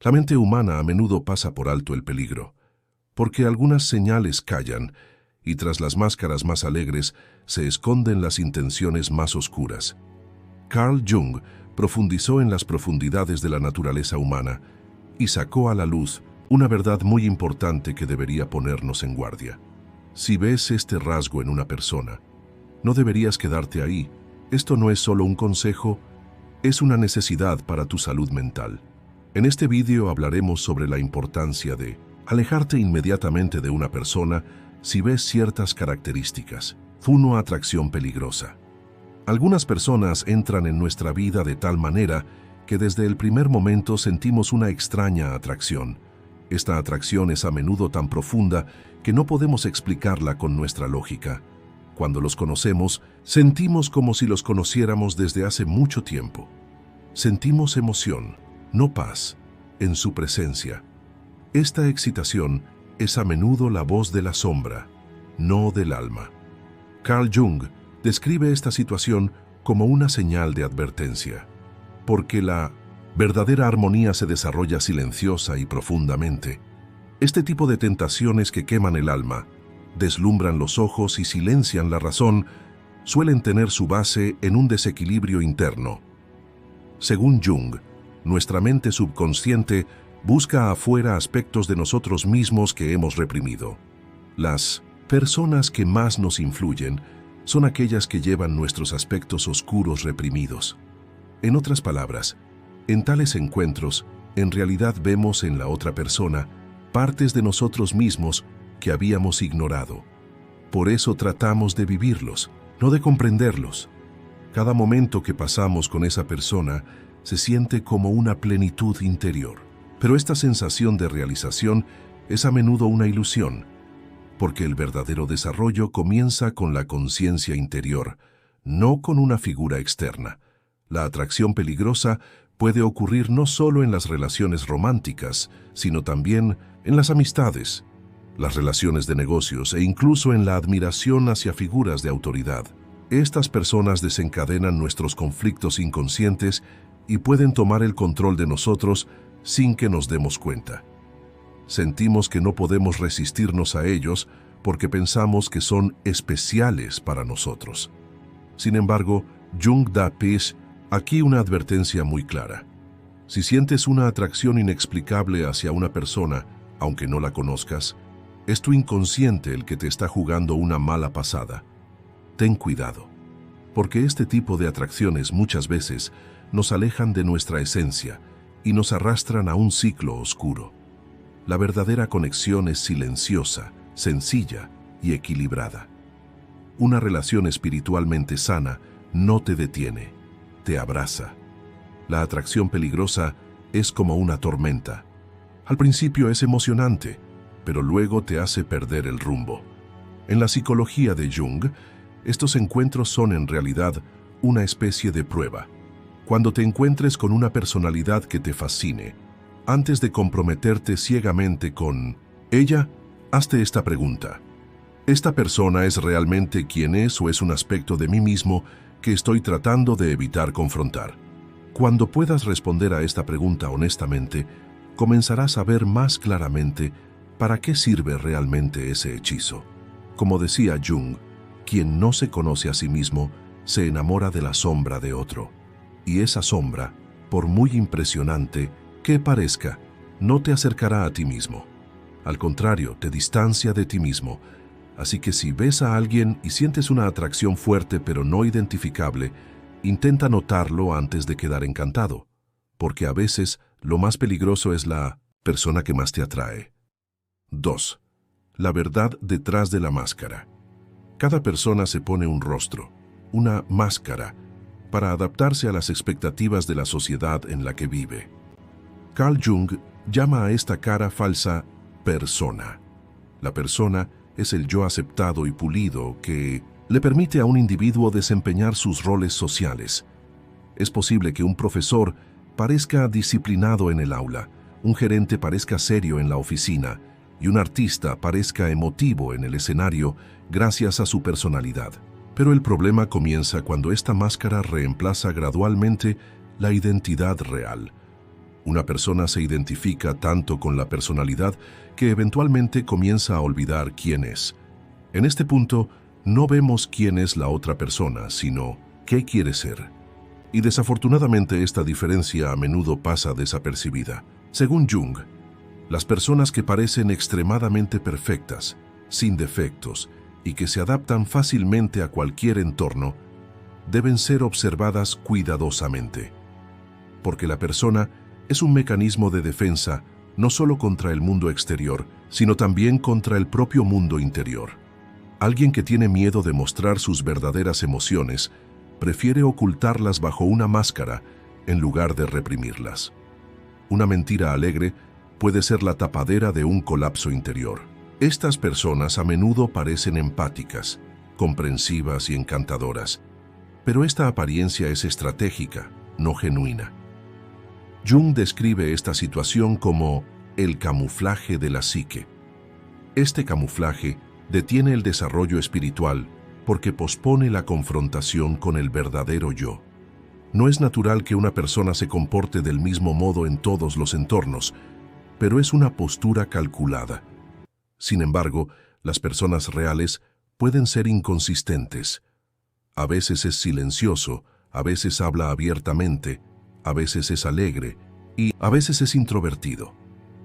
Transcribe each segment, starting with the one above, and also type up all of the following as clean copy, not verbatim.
La mente humana a menudo pasa por alto el peligro, porque algunas señales callan y tras las máscaras más alegres se esconden las intenciones más oscuras. Carl Jung profundizó en las profundidades de la naturaleza humana y sacó a la luz una verdad muy importante que debería ponernos en guardia. Si ves este rasgo en una persona, no deberías quedarte ahí. Esto no es solo un consejo, es una necesidad para tu salud mental. En este vídeo hablaremos sobre la importancia de alejarte inmediatamente de una persona si ves ciertas características. 1. Atracción peligrosa. Algunas personas entran en nuestra vida de tal manera que desde el primer momento sentimos una extraña atracción. Esta atracción es a menudo tan profunda que no podemos explicarla con nuestra lógica. Cuando los conocemos, sentimos como si los conociéramos desde hace mucho tiempo. Sentimos emoción, no paz, en su presencia. Esta excitación es a menudo la voz de la sombra, no del alma. Carl Jung describe esta situación como una señal de advertencia, porque la verdadera armonía se desarrolla silenciosa y profundamente. Este tipo de tentaciones que queman el alma, deslumbran los ojos y silencian la razón, suelen tener su base en un desequilibrio interno. Según Jung, nuestra mente subconsciente busca afuera aspectos de nosotros mismos que hemos reprimido. Las personas que más nos influyen son aquellas que llevan nuestros aspectos oscuros reprimidos. En otras palabras, en tales encuentros, en realidad vemos en la otra persona partes de nosotros mismos que habíamos ignorado. Por eso tratamos de vivirlos, no de comprenderlos. Cada momento que pasamos con esa persona se siente como una plenitud interior. Pero esta sensación de realización es a menudo una ilusión, porque el verdadero desarrollo comienza con la conciencia interior, no con una figura externa. La atracción peligrosa puede ocurrir no solo en las relaciones románticas, sino también en las amistades, las relaciones de negocios e incluso en la admiración hacia figuras de autoridad. Estas personas desencadenan nuestros conflictos inconscientes y pueden tomar el control de nosotros sin que nos demos cuenta. Sentimos que no podemos resistirnos a ellos porque pensamos que son especiales para nosotros. Sin embargo, Jung da aquí una advertencia muy clara. Si sientes una atracción inexplicable hacia una persona, aunque no la conozcas, es tu inconsciente el que te está jugando una mala pasada. Ten cuidado, porque este tipo de atracciones muchas veces nos alejan de nuestra esencia y nos arrastran a un ciclo oscuro. La verdadera conexión es silenciosa, sencilla y equilibrada. Una relación espiritualmente sana no te detiene, te abraza. La atracción peligrosa es como una tormenta. Al principio es emocionante, pero luego te hace perder el rumbo. En la psicología de Jung, estos encuentros son en realidad una especie de prueba. Cuando te encuentres con una personalidad que te fascine, antes de comprometerte ciegamente con ella, hazte esta pregunta. ¿Esta persona es realmente quien es o es un aspecto de mí mismo que estoy tratando de evitar confrontar? Cuando puedas responder a esta pregunta honestamente, comenzarás a ver más claramente para qué sirve realmente ese hechizo. Como decía Jung, quien no se conoce a sí mismo se enamora de la sombra de otro. Y esa sombra, por muy impresionante que parezca, no te acercará a ti mismo. Al contrario, te distancia de ti mismo. Así que si ves a alguien y sientes una atracción fuerte pero no identificable, intenta notarlo antes de quedar encantado, porque a veces lo más peligroso es la persona que más te atrae. 2. La verdad detrás de la máscara. Cada persona se pone un rostro, una máscara, para adaptarse a las expectativas de la sociedad en la que vive. Carl Jung llama a esta cara falsa persona. La persona es el yo aceptado y pulido que le permite a un individuo desempeñar sus roles sociales. Es posible que un profesor parezca disciplinado en el aula, un gerente parezca serio en la oficina y un artista parezca emotivo en el escenario gracias a su personalidad. Pero el problema comienza cuando esta máscara reemplaza gradualmente la identidad real. Una persona se identifica tanto con la personalidad que eventualmente comienza a olvidar quién es. En este punto, no vemos quién es la otra persona, sino qué quiere ser. Y desafortunadamente esta diferencia a menudo pasa desapercibida. Según Jung, las personas que parecen extremadamente perfectas, sin defectos, y que se adaptan fácilmente a cualquier entorno, deben ser observadas cuidadosamente. Porque la persona es un mecanismo de defensa no solo contra el mundo exterior, sino también contra el propio mundo interior. Alguien que tiene miedo de mostrar sus verdaderas emociones prefiere ocultarlas bajo una máscara en lugar de reprimirlas. Una mentira alegre puede ser la tapadera de un colapso interior. Estas personas a menudo parecen empáticas, comprensivas y encantadoras, pero esta apariencia es estratégica, no genuina. Jung describe esta situación como el camuflaje de la psique. Este camuflaje detiene el desarrollo espiritual porque pospone la confrontación con el verdadero yo. No es natural que una persona se comporte del mismo modo en todos los entornos, pero es una postura calculada. Sin embargo, las personas reales pueden ser inconsistentes. A veces es silencioso, a veces habla abiertamente, a veces es alegre y a veces es introvertido.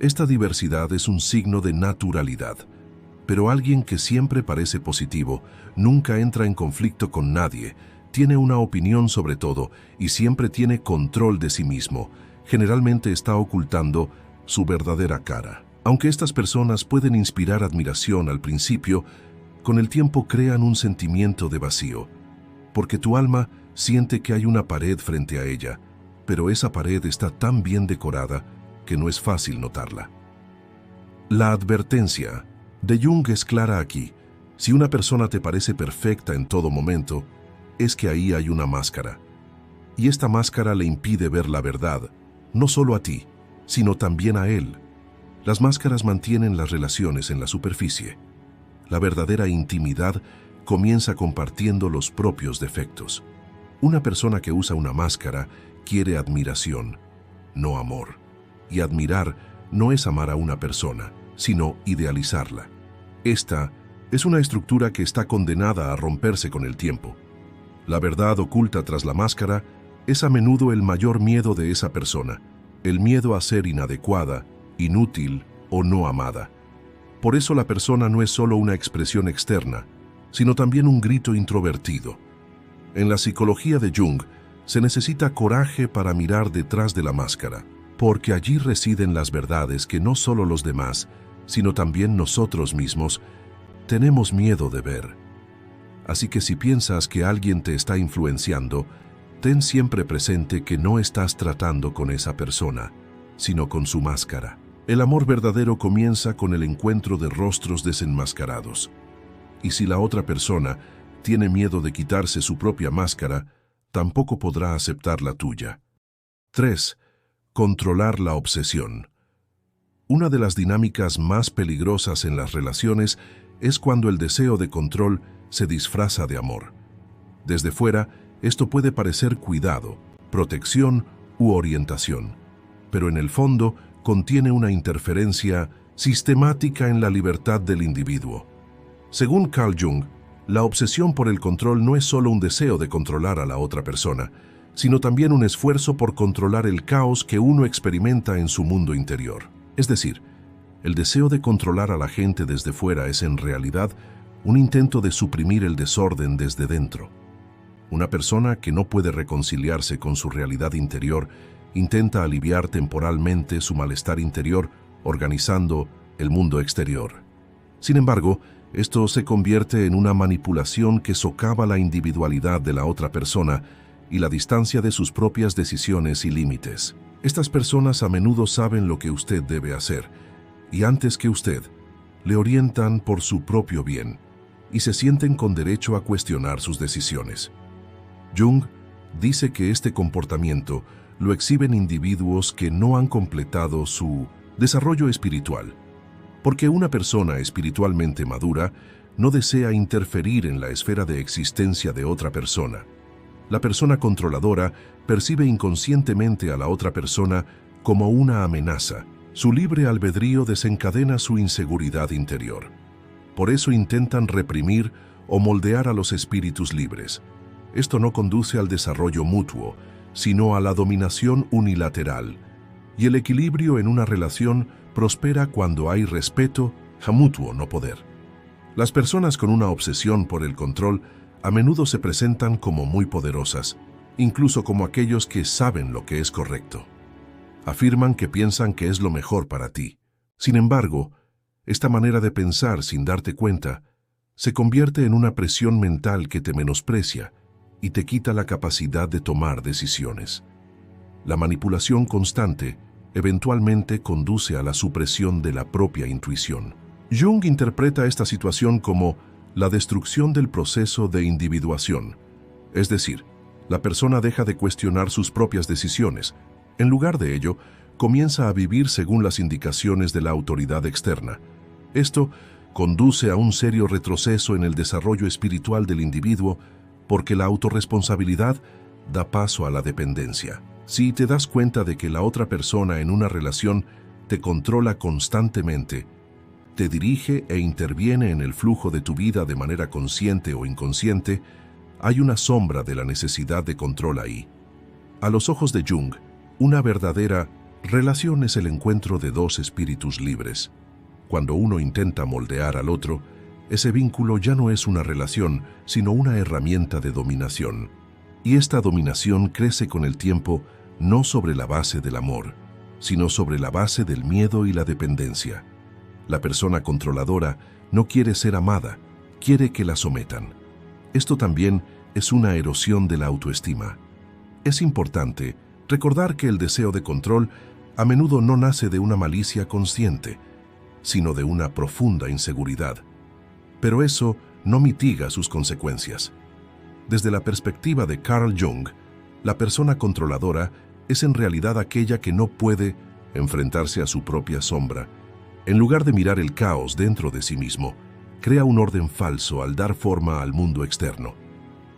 Esta diversidad es un signo de naturalidad, pero alguien que siempre parece positivo, nunca entra en conflicto con nadie, tiene una opinión sobre todo y siempre tiene control de sí mismo, generalmente está ocultando su verdadera cara. Aunque estas personas pueden inspirar admiración al principio, con el tiempo crean un sentimiento de vacío, porque tu alma siente que hay una pared frente a ella, pero esa pared está tan bien decorada que no es fácil notarla. La advertencia de Jung es clara aquí. Si una persona te parece perfecta en todo momento, es que ahí hay una máscara. Y esta máscara le impide ver la verdad, no solo a ti, sino también a él. Las máscaras mantienen las relaciones en la superficie. La verdadera intimidad comienza compartiendo los propios defectos. Una persona que usa una máscara quiere admiración, no amor. Y admirar no es amar a una persona, sino idealizarla. Esta es una estructura que está condenada a romperse con el tiempo. La verdad oculta tras la máscara es a menudo el mayor miedo de esa persona, el miedo a ser inadecuada, inútil o no amada. Por eso la persona no es solo una expresión externa, sino también un grito introvertido. En la psicología de Jung, se necesita coraje para mirar detrás de la máscara, porque allí residen las verdades que no solo los demás, sino también nosotros mismos, tenemos miedo de ver. Así que si piensas que alguien te está influenciando, ten siempre presente que no estás tratando con esa persona, sino con su máscara. El amor verdadero comienza con el encuentro de rostros desenmascarados. Y si la otra persona tiene miedo de quitarse su propia máscara, tampoco podrá aceptar la tuya. 3. Controlar la obsesión. Una de las dinámicas más peligrosas en las relaciones es cuando el deseo de control se disfraza de amor. Desde fuera, esto puede parecer cuidado, protección u orientación, pero en el fondo contiene una interferencia sistemática en la libertad del individuo. Según Carl Jung, la obsesión por el control no es solo un deseo de controlar a la otra persona, sino también un esfuerzo por controlar el caos que uno experimenta en su mundo interior. Es decir, el deseo de controlar a la gente desde fuera es en realidad un intento de suprimir el desorden desde dentro. Una persona que no puede reconciliarse con su realidad interior intenta aliviar temporalmente su malestar interior organizando el mundo exterior. Sin embargo, esto se convierte en una manipulación que socava la individualidad de la otra persona y la distancia de sus propias decisiones y límites. Estas personas a menudo saben lo que usted debe hacer, y antes que usted, le orientan por su propio bien, y se sienten con derecho a cuestionar sus decisiones. Jung dice que este comportamiento lo exhiben individuos que no han completado su desarrollo espiritual, porque una persona espiritualmente madura no desea interferir en la esfera de existencia de otra persona. La persona controladora percibe inconscientemente a la otra persona como una amenaza. Su libre albedrío desencadena su inseguridad interior. Por eso intentan reprimir o moldear a los espíritus libres. Esto no conduce al desarrollo mutuo, sino a la dominación unilateral. Y el equilibrio en una relación prospera cuando hay respeto mutuo, no poder. Las personas con una obsesión por el control a menudo se presentan como muy poderosas, incluso como aquellos que saben lo que es correcto. Afirman que piensan que es lo mejor para ti. Sin embargo, esta manera de pensar sin darte cuenta se convierte en una presión mental que te menosprecia y te quita la capacidad de tomar decisiones. La manipulación constante eventualmente conduce a la supresión de la propia intuición. Jung interpreta esta situación como la destrucción del proceso de individuación, es decir, la persona deja de cuestionar sus propias decisiones. En lugar de ello, comienza a vivir según las indicaciones de la autoridad externa. Esto conduce a un serio retroceso en el desarrollo espiritual del individuo porque la autorresponsabilidad da paso a la dependencia. Si te das cuenta de que la otra persona en una relación te controla constantemente, te dirige e interviene en el flujo de tu vida de manera consciente o inconsciente, hay una sombra de la necesidad de control ahí. A los ojos de Jung, una verdadera relación es el encuentro de dos espíritus libres. Cuando uno intenta moldear al otro, ese vínculo ya no es una relación, sino una herramienta de dominación. Y esta dominación crece con el tiempo no sobre la base del amor, sino sobre la base del miedo y la dependencia. La persona controladora no quiere ser amada, quiere que la sometan. Esto también es una erosión de la autoestima. Es importante recordar que el deseo de control a menudo no nace de una malicia consciente, sino de una profunda inseguridad. Pero eso no mitiga sus consecuencias. Desde la perspectiva de Carl Jung, la persona controladora es en realidad aquella que no puede enfrentarse a su propia sombra. En lugar de mirar el caos dentro de sí mismo, crea un orden falso al dar forma al mundo externo.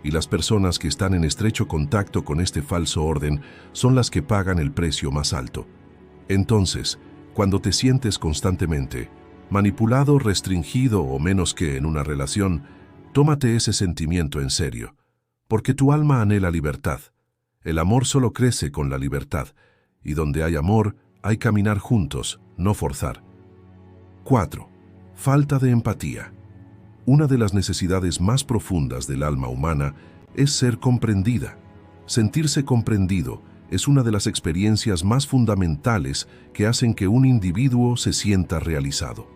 Y las personas que están en estrecho contacto con este falso orden son las que pagan el precio más alto. Entonces, cuando te sientes constantemente manipulado, restringido o menos que en una relación, tómate ese sentimiento en serio, porque tu alma anhela libertad. El amor solo crece con la libertad, y donde hay amor, hay caminar juntos, no forzar. 4. Falta de empatía. Una de las necesidades más profundas del alma humana es ser comprendida. Sentirse comprendido es una de las experiencias más fundamentales que hacen que un individuo se sienta realizado.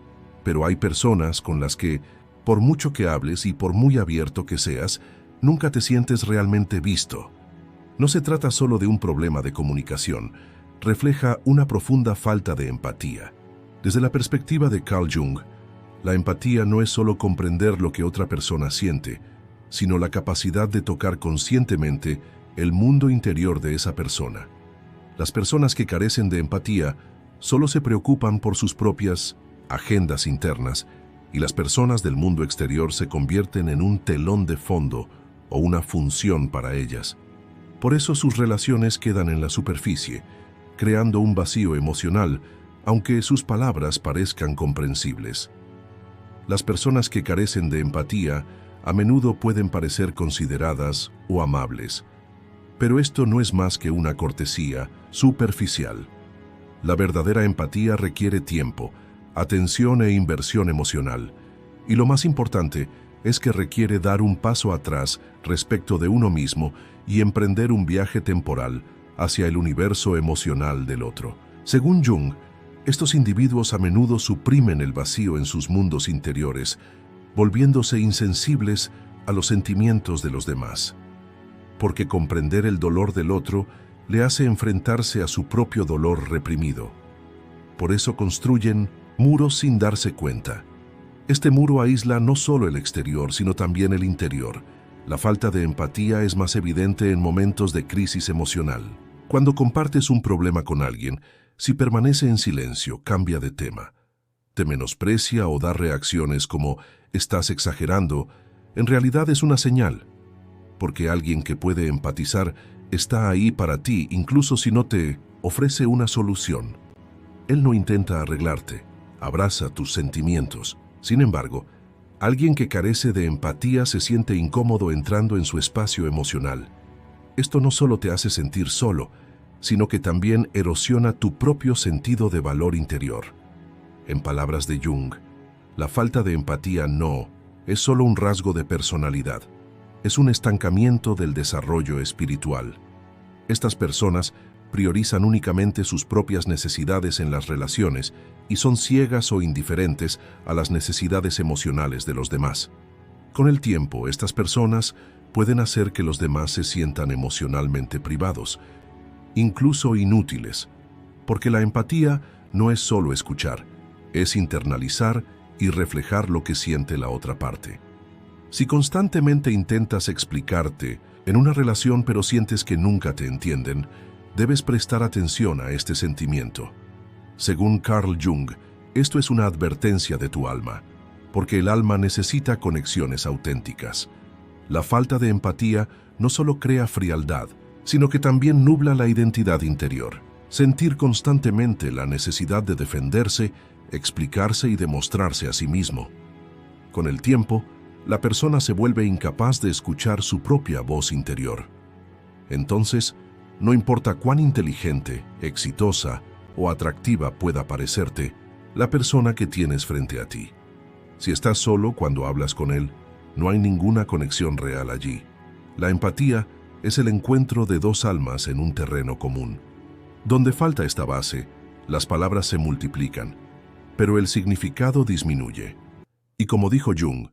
Pero hay personas con las que, por mucho que hables y por muy abierto que seas, nunca te sientes realmente visto. No se trata solo de un problema de comunicación, refleja una profunda falta de empatía. Desde la perspectiva de Carl Jung, la empatía no es solo comprender lo que otra persona siente, sino la capacidad de tocar conscientemente el mundo interior de esa persona. Las personas que carecen de empatía solo se preocupan por sus propias agendas internas y las personas del mundo exterior se convierten en un telón de fondo o una función para ellas. Por eso sus relaciones quedan en la superficie, creando un vacío emocional, aunque sus palabras parezcan comprensibles. Las personas que carecen de empatía a menudo pueden parecer consideradas o amables, pero esto no es más que una cortesía superficial. La verdadera empatía requiere tiempo, atención e inversión emocional, y lo más importante es que requiere dar un paso atrás respecto de uno mismo y emprender un viaje temporal hacia el universo emocional del otro. Según Jung, estos individuos a menudo suprimen el vacío en sus mundos interiores, volviéndose insensibles a los sentimientos de los demás. Porque comprender el dolor del otro le hace enfrentarse a su propio dolor reprimido. Por eso construyen muros sin darse cuenta. Este muro aísla no solo el exterior, sino también el interior. La falta de empatía es más evidente en momentos de crisis emocional. Cuando compartes un problema con alguien, si permanece en silencio, cambia de tema, te menosprecia o da reacciones como «estás exagerando», en realidad es una señal, porque alguien que puede empatizar está ahí para ti incluso si no te ofrece una solución. Él no intenta arreglarte, abraza tus sentimientos. Sin embargo, alguien que carece de empatía se siente incómodo entrando en su espacio emocional. Esto no solo te hace sentir solo, sino que también erosiona tu propio sentido de valor interior. En palabras de Jung, la falta de empatía no es solo un rasgo de personalidad, es un estancamiento del desarrollo espiritual. Estas personas priorizan únicamente sus propias necesidades en las relaciones y son ciegas o indiferentes a las necesidades emocionales de los demás. Con el tiempo, estas personas pueden hacer que los demás se sientan emocionalmente privados, incluso inútiles, porque la empatía no es solo escuchar, es internalizar y reflejar lo que siente la otra parte. Si constantemente intentas explicarte en una relación pero sientes que nunca te entienden, debes prestar atención a este sentimiento. Según Carl Jung, esto es una advertencia de tu alma, porque el alma necesita conexiones auténticas. La falta de empatía no solo crea frialdad, sino que también nubla la identidad interior. Sentir constantemente la necesidad de defenderse, explicarse y demostrarse a sí mismo. Con el tiempo, la persona se vuelve incapaz de escuchar su propia voz interior. Entonces, no importa cuán inteligente, exitosa o atractiva pueda parecerte la persona que tienes frente a ti. Si estás solo cuando hablas con él, no hay ninguna conexión real allí. La empatía es el encuentro de dos almas en un terreno común. Donde falta esta base, las palabras se multiplican, pero el significado disminuye. Y como dijo Jung,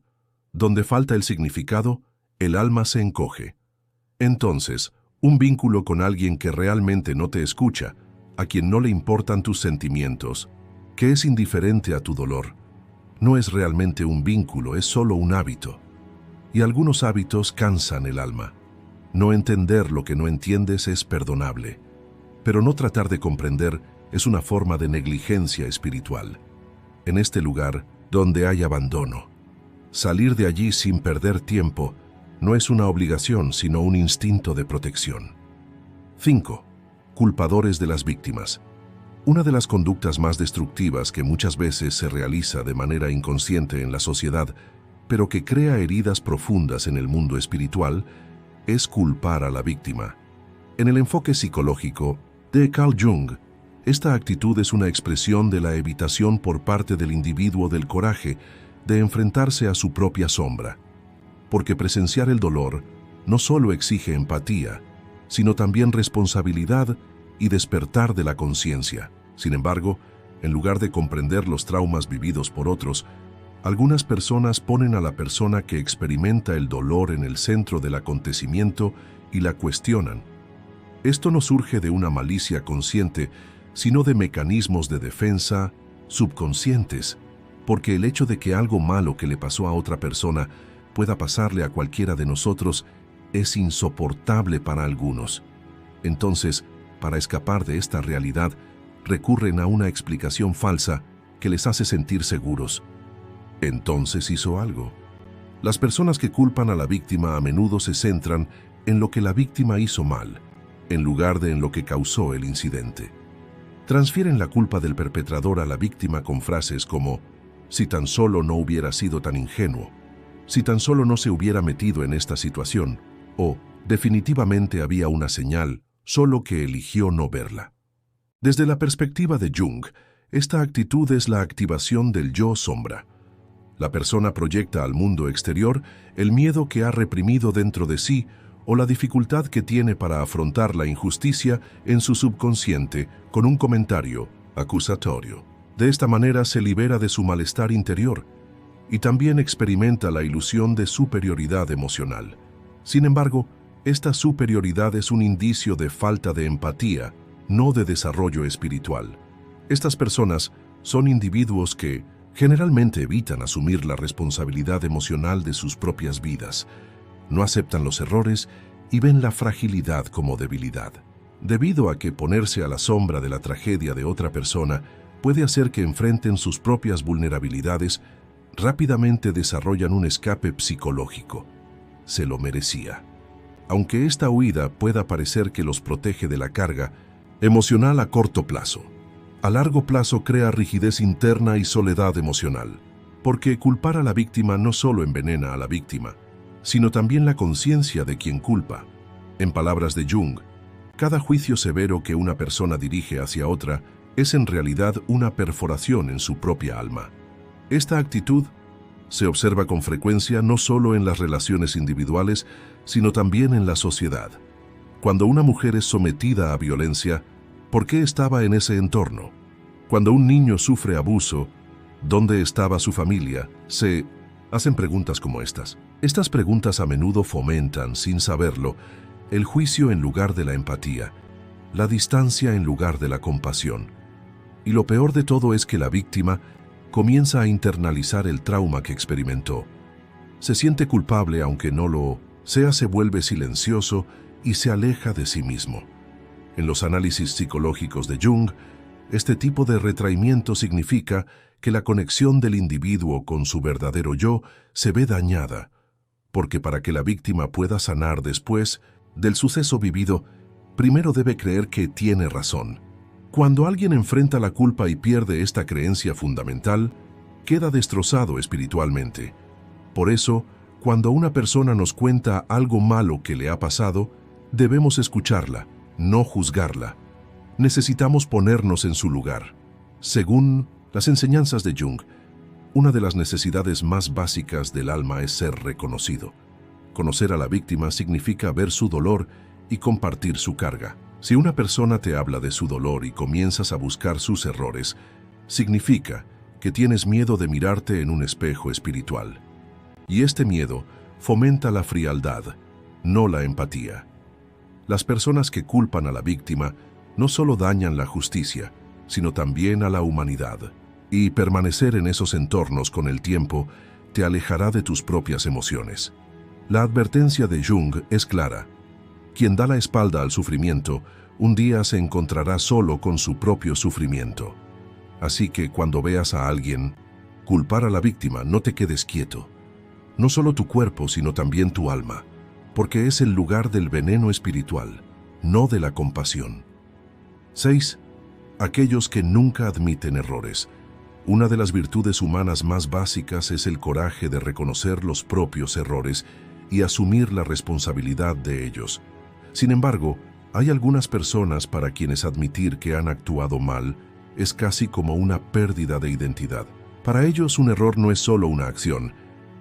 donde falta el significado, el alma se encoge. Entonces, un vínculo con alguien que realmente no te escucha, a quien no le importan tus sentimientos, que es indiferente a tu dolor, no es realmente un vínculo, es solo un hábito. Y algunos hábitos cansan el alma. No entender lo que no entiendes es perdonable, pero no tratar de comprender es una forma de negligencia espiritual. En este lugar, donde hay abandono, salir de allí sin perder tiempo no es una obligación, sino un instinto de protección. 5. Culpadores de las víctimas. Una de las conductas más destructivas que muchas veces se realiza de manera inconsciente en la sociedad, pero que crea heridas profundas en el mundo espiritual, es culpar a la víctima. En el enfoque psicológico de Carl Jung, esta actitud es una expresión de la evitación por parte del individuo del coraje de enfrentarse a su propia sombra, porque presenciar el dolor no solo exige empatía, sino también responsabilidad y despertar de la conciencia. Sin embargo, en lugar de comprender los traumas vividos por otros, algunas personas ponen a la persona que experimenta el dolor en el centro del acontecimiento y la cuestionan. Esto no surge de una malicia consciente, sino de mecanismos de defensa subconscientes, porque el hecho de que algo malo que le pasó a otra persona pueda pasarle a cualquiera de nosotros es insoportable para algunos. Entonces, para escapar de esta realidad, recurren a una explicación falsa que les hace sentir seguros. Entonces hizo algo. Las personas que culpan a la víctima a menudo se centran en lo que la víctima hizo mal, en lugar de en lo que causó el incidente. Transfieren la culpa del perpetrador a la víctima con frases como «si tan solo no hubiera sido tan ingenuo», «si tan solo no se hubiera metido en esta situación» o «definitivamente había una señal, solo que eligió no verla». Desde la perspectiva de Jung, esta actitud es la activación del yo sombra. La persona proyecta al mundo exterior el miedo que ha reprimido dentro de sí o la dificultad que tiene para afrontar la injusticia en su subconsciente con un comentario acusatorio. De esta manera se libera de su malestar interior y también experimenta la ilusión de superioridad emocional. Sin embargo, esta superioridad es un indicio de falta de empatía, no de desarrollo espiritual. Estas personas son individuos que generalmente evitan asumir la responsabilidad emocional de sus propias vidas, no aceptan los errores y ven la fragilidad como debilidad. Debido a que ponerse a la sombra de la tragedia de otra persona puede hacer que enfrenten sus propias vulnerabilidades, rápidamente desarrollan un escape psicológico. Se lo merecía. Aunque esta huida pueda parecer que los protege de la carga, Emocional a corto plazo. A largo plazo crea rigidez interna y soledad emocional, porque culpar a la víctima no solo envenena a la víctima, sino también la conciencia de quien culpa. En palabras de Jung, cada juicio severo que una persona dirige hacia otra es en realidad una perforación en su propia alma. Esta actitud se observa con frecuencia no solo en las relaciones individuales, sino también en la sociedad. Cuando una mujer es sometida a violencia, ¿por qué estaba en ese entorno? Cuando un niño sufre abuso, ¿dónde estaba su familia? Se hacen preguntas como estas. Estas preguntas a menudo fomentan, sin saberlo, el juicio en lugar de la empatía, la distancia en lugar de la compasión. Y lo peor de todo es que la víctima comienza a internalizar el trauma que experimentó. Se siente culpable aunque no lo sea, se vuelve silencioso y se aleja de sí mismo. En los análisis psicológicos de Jung, este tipo de retraimiento significa que la conexión del individuo con su verdadero yo se ve dañada, porque para que la víctima pueda sanar después del suceso vivido, primero debe creer que tiene razón. Cuando alguien enfrenta la culpa y pierde esta creencia fundamental, queda destrozado espiritualmente. Por eso, cuando una persona nos cuenta algo malo que le ha pasado, debemos escucharla, no juzgarla. Necesitamos ponernos en su lugar. Según las enseñanzas de Jung, una de las necesidades más básicas del alma es ser reconocido. Conocer a la víctima significa ver su dolor y compartir su carga. Si una persona te habla de su dolor y comienzas a buscar sus errores, significa que tienes miedo de mirarte en un espejo espiritual. Y este miedo fomenta la frialdad, no la empatía. Las personas que culpan a la víctima no solo dañan la justicia, sino también a la humanidad. Y permanecer en esos entornos con el tiempo te alejará de tus propias emociones. La advertencia de Jung es clara. Quien da la espalda al sufrimiento, un día se encontrará solo con su propio sufrimiento. Así que cuando veas a alguien culpar a la víctima, no te quedes quieto. No solo tu cuerpo, sino también tu alma, porque es el lugar del veneno espiritual, no de la compasión. 6. Aquellos que nunca admiten errores. Una de las virtudes humanas más básicas es el coraje de reconocer los propios errores y asumir la responsabilidad de ellos. Sin embargo, hay algunas personas para quienes admitir que han actuado mal es casi como una pérdida de identidad. Para ellos, un error no es solo una acción,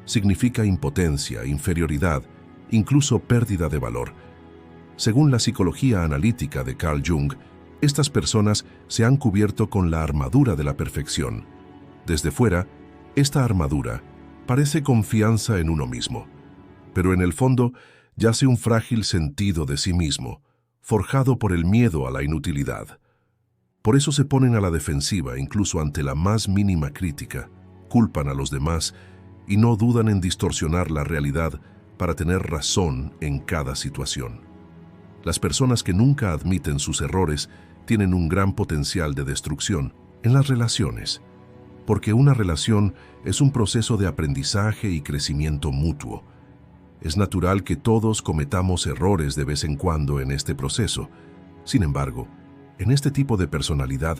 significa impotencia, inferioridad, incluso pérdida de valor. Según la psicología analítica de Carl Jung, estas personas se han cubierto con la armadura de la perfección. Desde fuera, esta armadura parece confianza en uno mismo, pero en el fondo yace un frágil sentido de sí mismo, forjado por el miedo a la inutilidad. Por eso se ponen a la defensiva incluso ante la más mínima crítica, culpan a los demás y no dudan en distorsionar la realidad para tener razón en cada situación. Las personas que nunca admiten sus errores tienen un gran potencial de destrucción en las relaciones, porque una relación es un proceso de aprendizaje y crecimiento mutuo. Es natural que todos cometamos errores de vez en cuando en este proceso. Sin embargo, en este tipo de personalidad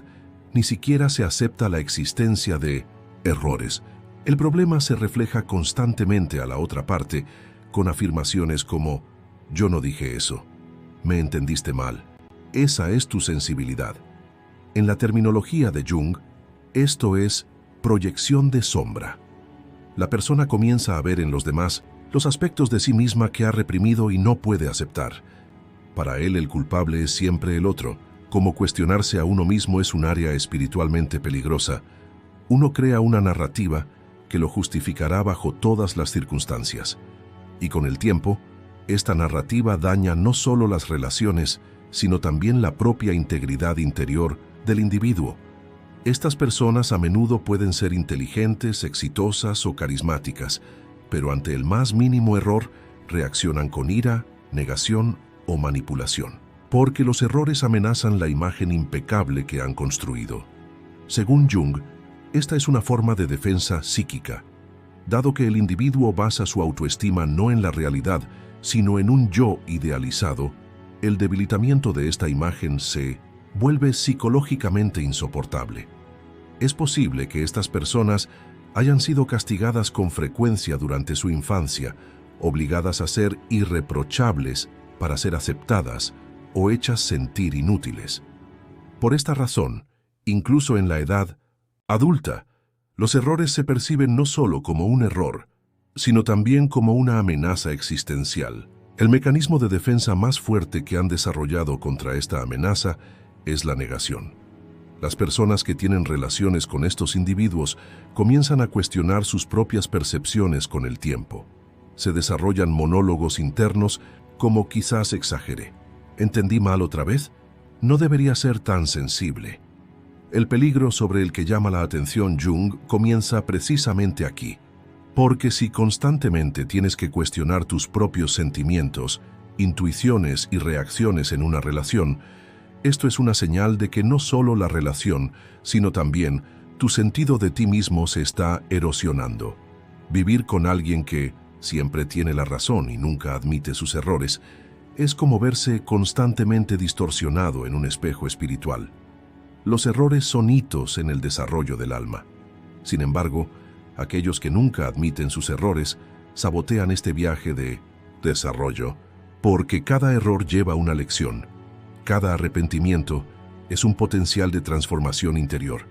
ni siquiera se acepta la existencia de errores. El problema se refleja constantemente a la otra parte con afirmaciones como «yo no dije eso», «me entendiste mal», «esa es tu sensibilidad». En la terminología de Jung, esto es proyección de sombra. La persona comienza a ver en los demás los aspectos de sí misma que ha reprimido y no puede aceptar. Para él el culpable es siempre el otro. Como cuestionarse a uno mismo es un área espiritualmente peligrosa, uno crea una narrativa que lo justificará bajo todas las circunstancias. Y con el tiempo, esta narrativa daña no solo las relaciones, sino también la propia integridad interior del individuo. Estas personas a menudo pueden ser inteligentes, exitosas o carismáticas, pero ante el más mínimo error reaccionan con ira, negación o manipulación, porque los errores amenazan la imagen impecable que han construido. Según Jung, esta es una forma de defensa psíquica, dado que el individuo basa su autoestima no en la realidad, sino en un yo idealizado. El debilitamiento de esta imagen se vuelve psicológicamente insoportable. Es posible que estas personas hayan sido castigadas con frecuencia durante su infancia, obligadas a ser irreprochables para ser aceptadas o hechas sentir inútiles. Por esta razón, incluso en la edad adulta, los errores se perciben no solo como un error, sino también como una amenaza existencial. El mecanismo de defensa más fuerte que han desarrollado contra esta amenaza es la negación. Las personas que tienen relaciones con estos individuos comienzan a cuestionar sus propias percepciones con el tiempo. Se desarrollan monólogos internos como quizás exageré. ¿Entendí mal otra vez? No debería ser tan sensible. El peligro sobre el que llama la atención Jung comienza precisamente aquí, porque si constantemente tienes que cuestionar tus propios sentimientos, intuiciones y reacciones en una relación, esto es una señal de que no solo la relación, sino también tu sentido de ti mismo se está erosionando. Vivir con alguien que siempre tiene la razón y nunca admite sus errores es como verse constantemente distorsionado en un espejo espiritual. Los errores son hitos en el desarrollo del alma. Sin embargo, aquellos que nunca admiten sus errores sabotean este viaje de desarrollo, porque cada error lleva una lección. Cada arrepentimiento es un potencial de transformación interior,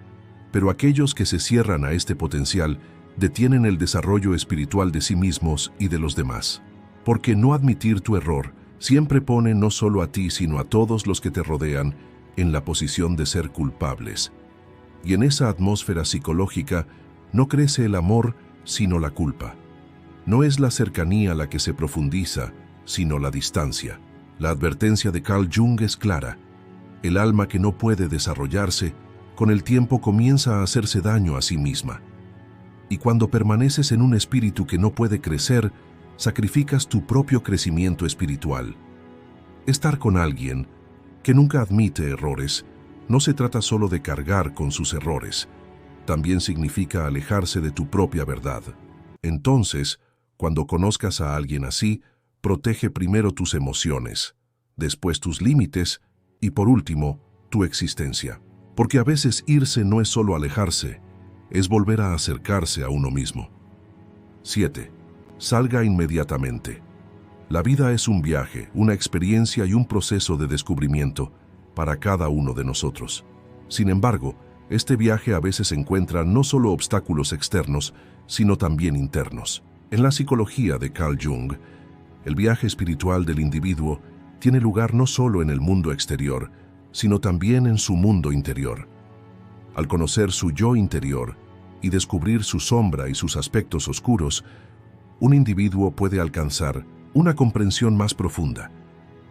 pero aquellos que se cierran a este potencial detienen el desarrollo espiritual de sí mismos y de los demás. Porque no admitir tu error siempre pone no solo a ti, sino a todos los que te rodean en la posición de ser culpables. Y en esa atmósfera psicológica no crece el amor, sino la culpa. No es la cercanía la que se profundiza, sino la distancia. La advertencia de Carl Jung es clara. El alma que no puede desarrollarse, con el tiempo comienza a hacerse daño a sí misma. Y cuando permaneces en un espíritu que no puede crecer, sacrificas tu propio crecimiento espiritual. Estar con alguien que nunca admite errores no se trata solo de cargar con sus errores, también significa alejarse de tu propia verdad. Entonces, cuando conozcas a alguien así, protege primero tus emociones, después tus límites y por último, tu existencia. Porque a veces irse no es solo alejarse, es volver a acercarse a uno mismo. 7. Salga inmediatamente. La vida es un viaje, una experiencia y un proceso de descubrimiento para cada uno de nosotros. Sin embargo, este viaje a veces encuentra no solo obstáculos externos, sino también internos. En la psicología de Carl Jung, el viaje espiritual del individuo tiene lugar no solo en el mundo exterior, sino también en su mundo interior. Al conocer su yo interior y descubrir su sombra y sus aspectos oscuros, un individuo puede alcanzar una comprensión más profunda.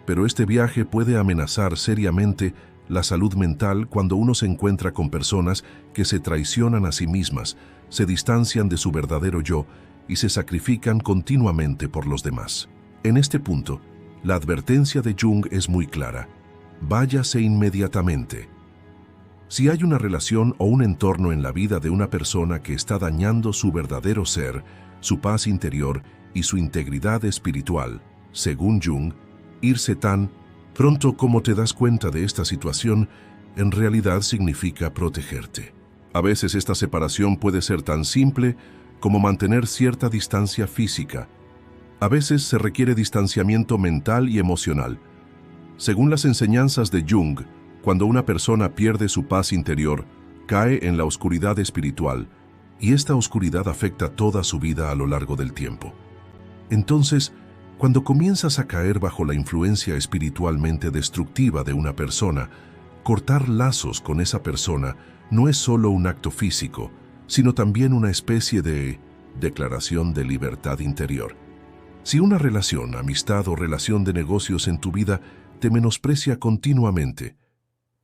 Pero este viaje puede amenazar seriamente la salud mental cuando uno se encuentra con personas que se traicionan a sí mismas, se distancian de su verdadero yo y se sacrifican continuamente por los demás. En este punto, la advertencia de Jung es muy clara. Váyase inmediatamente. Si hay una relación o un entorno en la vida de una persona que está dañando su verdadero ser, su paz interior y su integridad espiritual, según Jung, irse tan pronto como te das cuenta de esta situación, en realidad significa protegerte. A veces esta separación puede ser tan simple como mantener cierta distancia física. A veces se requiere distanciamiento mental y emocional. Según las enseñanzas de Jung, cuando una persona pierde su paz interior, cae en la oscuridad espiritual, y esta oscuridad afecta toda su vida a lo largo del tiempo. Entonces, cuando comienzas a caer bajo la influencia espiritualmente destructiva de una persona, cortar lazos con esa persona no es solo un acto físico, sino también una especie de declaración de libertad interior. Si una relación, amistad o relación de negocios en tu vida te menosprecia continuamente,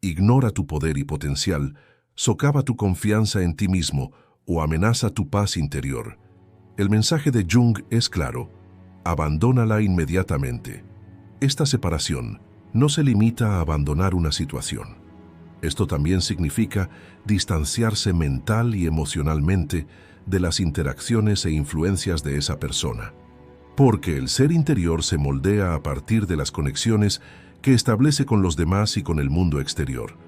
ignora tu poder y potencial, socava tu confianza en ti mismo o amenaza tu paz interior, el mensaje de Jung es claro: abandónala inmediatamente. Esta separación no se limita a abandonar una situación. Esto también significa distanciarse mental y emocionalmente de las interacciones e influencias de esa persona. Porque el ser interior se moldea a partir de las conexiones que establece con los demás y con el mundo exterior.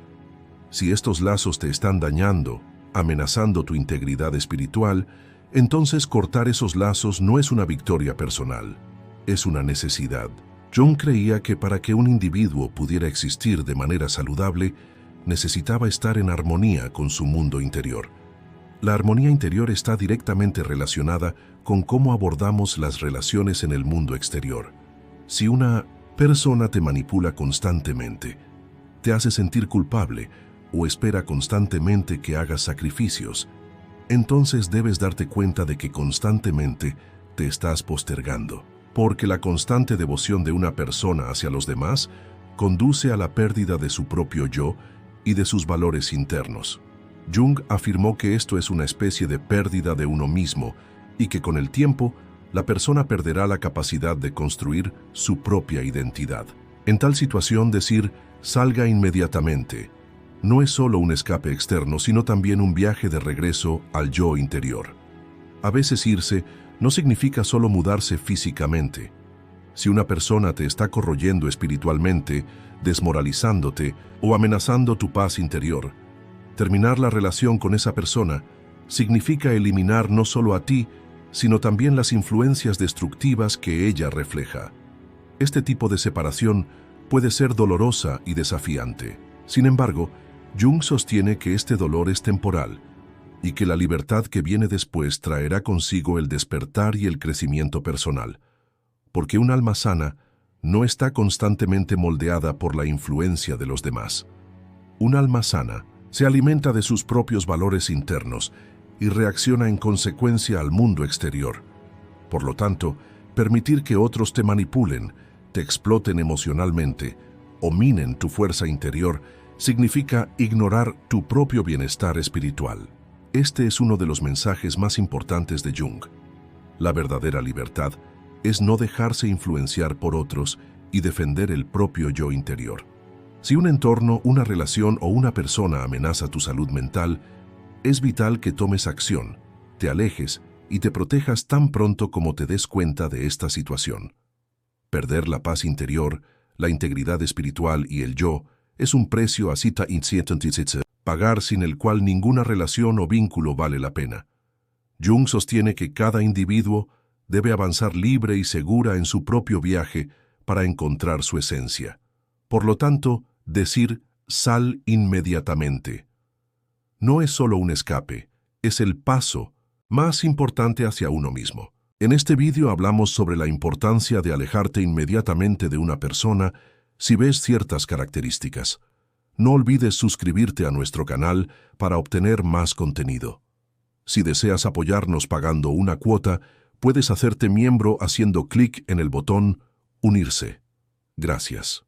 Si estos lazos te están dañando, amenazando tu integridad espiritual, entonces cortar esos lazos no es una victoria personal, es una necesidad. Jung creía que para que un individuo pudiera existir de manera saludable, necesitaba estar en armonía con su mundo interior. La armonía interior está directamente relacionada con cómo abordamos las relaciones en el mundo exterior. Si una persona te manipula constantemente, te hace sentir culpable o espera constantemente que hagas sacrificios, entonces debes darte cuenta de que constantemente te estás postergando, porque la constante devoción de una persona hacia los demás conduce a la pérdida de su propio yo y de sus valores internos. Jung afirmó que esto es una especie de pérdida de uno mismo y que con el tiempo la persona perderá la capacidad de construir su propia identidad. En tal situación, decir «salga inmediatamente» no es solo un escape externo, sino también un viaje de regreso al yo interior. A veces irse no significa solo mudarse físicamente. Si una persona te está corroyendo espiritualmente, desmoralizándote o amenazando tu paz interior, terminar la relación con esa persona significa eliminar no solo a ti, sino también las influencias destructivas que ella refleja. Este tipo de separación puede ser dolorosa y desafiante. Sin embargo, Jung sostiene que este dolor es temporal y que la libertad que viene después traerá consigo el despertar y el crecimiento personal, porque un alma sana no está constantemente moldeada por la influencia de los demás. Un alma sana se alimenta de sus propios valores internos y reacciona en consecuencia al mundo exterior. Por lo tanto, permitir que otros te manipulen, te exploten emocionalmente o minen tu fuerza interior significa ignorar tu propio bienestar espiritual. Este es uno de los mensajes más importantes de Jung. La verdadera libertad es no dejarse influenciar por otros y defender el propio yo interior. Si un entorno, una relación o una persona amenaza tu salud mental, es vital que tomes acción, te alejes y te protejas tan pronto como te des cuenta de esta situación. Perder la paz interior, la integridad espiritual y el yo es un precio a pagar sin el cual ninguna relación o vínculo vale la pena. Jung sostiene que cada individuo debe avanzar libre y segura en su propio viaje para encontrar su esencia. Por lo tanto, decir «sal inmediatamente» no es solo un escape, es el paso más importante hacia uno mismo. En este vídeo hablamos sobre la importancia de alejarte inmediatamente de una persona si ves ciertas características. No olvides suscribirte a nuestro canal para obtener más contenido. Si deseas apoyarnos pagando una cuota, puedes hacerte miembro haciendo clic en el botón «Unirse». Gracias.